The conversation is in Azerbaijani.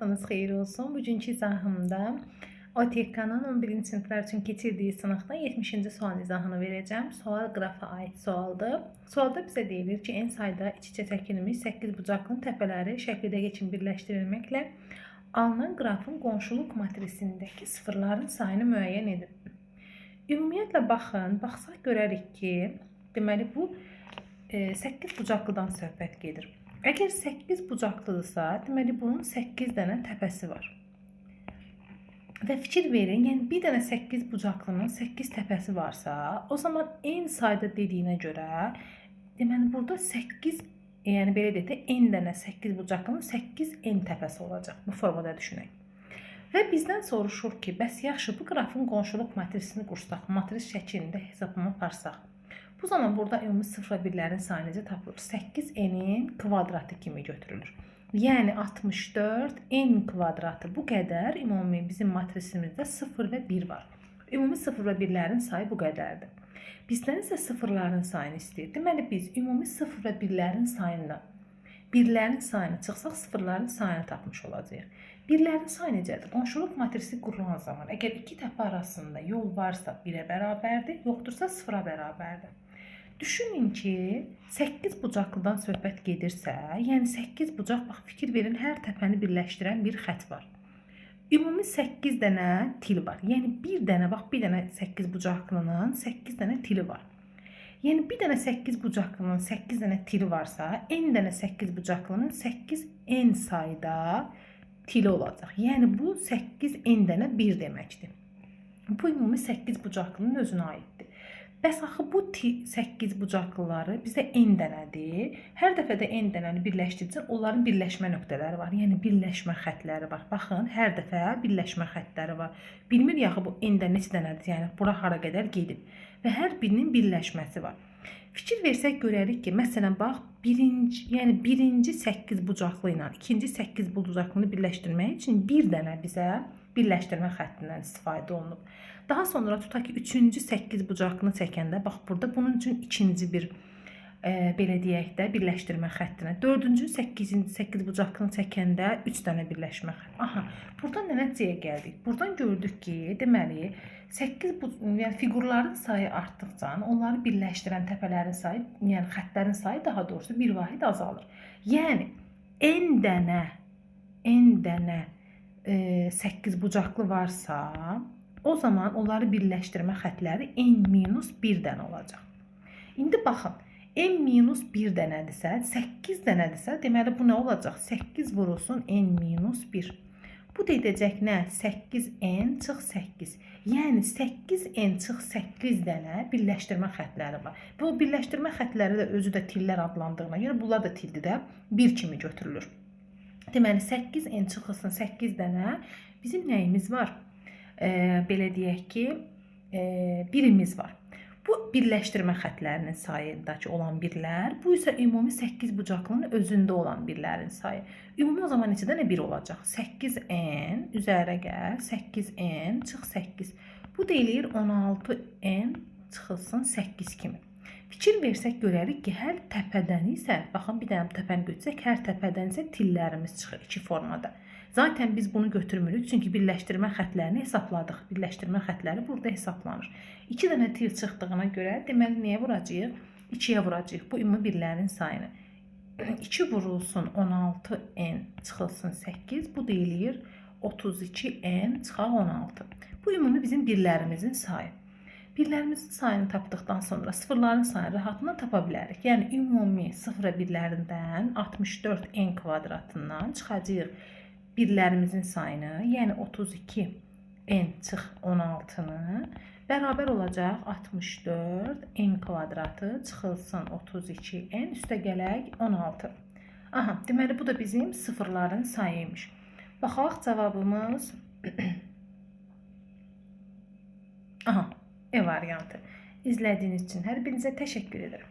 Vaxtınız xeyir olsun. Bugünkü izahımda OTK-nın 11-ci siniflər üçün keçirdiyi sınaqdan 70-ci sual izahını verəcəm. Sual qrafa aid sualdır. Sualda bizə deyilir ki, en sayda iç-içə çəkilmiş 8 bucaqlının təpələri şəkildə geçin birləşdirilməklə alınan qrafın qonşuluq matrisindəki sıfırların sayını müəyyən edin. Ümumiyyətlə baxsaq görərik ki, deməli bu 8 bucaqlıdan söhbət gedir. Əgər 8 bucaqlıdırsa, deməli bunun 8 dənə təpəsi var. Və fikir verin, yəni bir dənə 8 bucaqlının 8 təpəsi varsa, o zaman en sayda dediyinə görə, deməli burada 8, yəni belə deyək də, n dənə 8 bucaqlının 8 n təpəsi olacaq. Bu formada düşünək. Və bizdən soruşur ki, bəs yaxşı, bu qrafın qonşuluq matrisini qursaq, matris şəklində hesablama aparsaq. Bu zaman burada ümumi sıfır və birlərin sayı necə tapılır? 8n-in kvadratı kimi götürülür. Yəni 64 n kvadratı bu qədər ümumi bizim matrisimizdə 0 və 1 var. Ümumi 0 və 1-lərin sayı bu qədərdir. Bizdən isə sıfırların sayını istəyir. Deməli biz ümumi 0 və 1-lərin sayından birlərin sayını çıxsaq sıfırların sayını tapmış olacağıq. Birlərin sayı necədir? Qonşuluq matrisi qurulan zaman əgər iki təpə arasında yol varsa 1-ə bərabərdir, yoxdursa 0-a bərabərdir. Düşünün ki, 8 bucaqlıdan söhbət gedirsə, yəni 8 bucaq, bax fikir verin, hər təpəni birləşdirən bir xət var. Ümumi 8 dənə til var. Yəni bir dənə 8 bucaqlının 8 dənə tili var. Yəni bir dənə 8 bucaqlının 8 dənə tili varsa, n dənə 8 bucaqlının 8 n sayda tili olacaq. Yəni bu 8 n dənə 1 deməkdir. Bu ümumi 8 bucaqlının özünə aiddir. Bəs axı bu 8 bucaqlıları bizə n dənədir. Hər dəfədə n dənəni birləşdirəcək, onların birləşmə nöqtələri var. Yəni birləşmə xətləri var. Baxın, hər dəfə birləşmə xətləri var. Bilmir yaxı bu n də neçə dənədir, yəni bura hara qədər gedib. Və hər birinin birləşməsi var. Fikir versək görərik ki, məsələn, bax, birinci 8 bucaqlı ilə ikinci 8 bucaqlını birləşdirmək üçün bir dənə bizə birləşdirmə xəttindən istifadə olunub. Daha sonra tutaq ki, 3-cü 8 bucaqlını çəkəndə, bax, burada bunun üçün ikinci bir, belə deyək də, birləşdirmə xəttinə. 4-cü 8 bucaqlını çəkəndə 3 dənə birləşmə xətti. Aha, buradan nə nəticəyə gəldik? Buradan gördük ki, deməli, yəni fiqurların sayı artdıqca, onları birləşdirən təpələrin sayı, yəni xətlərin sayı daha doğrusu bir vahid azalır. Yəni, n dənə 8 bucaqlı varsa, o zaman onları birləşdirmə xətləri n-1 dənə olacaq. İndi baxın, n-1 dənədirsə, 8 dənədirsə, deməli bu nə olacaq? 8 vurulsun n-1. Bu da edəcək nə? 8n çıx 8. Yəni 8n çıx 8 dənə birləşdirmə xətləri var. Və o birləşdirmə xətləri də özü də tillər adlandığına görə bunlar da tildi də 1 kimi götürülür. Deməli 8n çıxılsın 8 dənə bizim nəyimiz var? Belə deyək ki, birimiz var. Bu birləşdirmə xətlərinin sayındakı olan birlər, bu isə ümumi 8 bucaqlının özündə olan birlərin sayı. Ümumi o zaman neçə dənə 1 olacaq? 8n üzərə gəl, 8n çıx 8. Bu deyilir 16n çıxılsın 8 kimi. Fikir versək görərik ki, hər təpədən isə, baxın bir dənə təpəni götürsək, hər təpədən isə tillərimiz çıxır iki formada. Zaten biz bunu götürmürük, çünki birləşdirmə xətlərini hesabladıq. Birləşdirmə xətləri burada hesablanır. 2 dənə til çıxdığına görə, deməli, nəyə vuracaq? 2-yə vuracaq bu ümumi birlərin sayını. 2 vurulsun 16n çıxılsın 8, bu deyilir 32n çıxaq 16. Bu ümumi bizim birlərimizin sayı. Birlərimizin sayını tapdıqdan sonra sıfırların sayını rahatına tapa bilərik. Yəni, ümumi 0 və 1-lərindən 64n kvadratından çıxacaq birlərimizin sayını, yəni 32n çıx 16-nı bərabər olacaq 64n kvadratı çıxılsın 32n üstə gələk 16. Aha, deməli bu da bizim sıfırların sayıymış. Baxaq cavabımız aha, E variantı. İzlədiyiniz üçün hər birinizə təşəkkür ederim.